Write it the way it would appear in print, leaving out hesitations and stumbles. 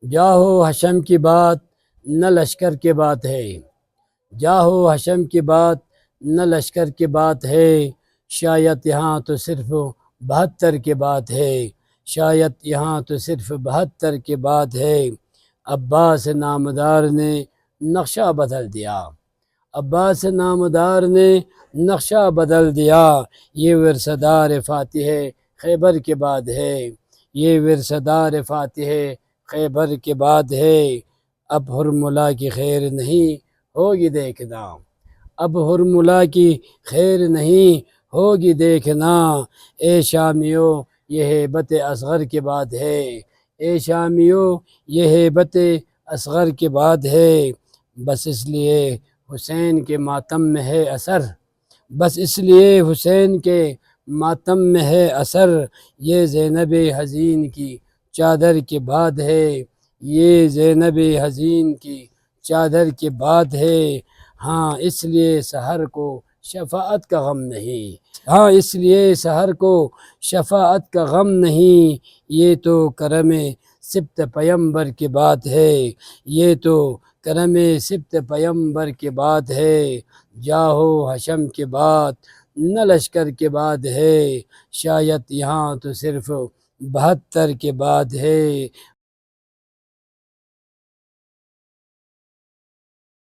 جاہو حشم کی بات نہ لشکر کی بات ہے، جاہو حشم کی بات نہ لشکر کی بات ہے، شاید یہاں تو صرف 72 کی بات ہے، شاید یہاں تو صرف 72 کی بات ہے۔ عباس نامدار نے نقشہ بدل دیا، عباس نامدار نے نقشہ بدل دیا، یہ ورثہ فاتح خیبر کے بعد ہے، یہ ورثہ فاتح خیبر کے بعد ہے۔ اب ہرملا کی خیر نہیں ہوگی دیکھنا، اب ہرملا کی خیر نہیں ہوگی دیکھنا، اے شامیو یہ ہیبت اصغر کے بعد ہے، اے شامیو یہ ہیبت اصغر کے بعد ہے۔ بس اس لیے حسین کے ماتم میں ہے اثر، بس اس لیے حسین کے ماتم میں ہے اثر، یہ زینب حزین کی چادر کے بعد ہے، یہ زینب حزین کی چادر کے بعد ہے۔ ہاں اس لیے سحر کو شفاعت کا غم نہیں، ہاں اس لیے سحر کو شفاعت کا غم نہیں، یہ تو کرم سبط پیمبر کی بات ہے، یہ تو کرم سبط پیمبر کی بات ہے۔ جاہو حشم کی بات نہ لشکر کے بعد ہے، شاید یہاں تو صرف 72 کے بعد ہے۔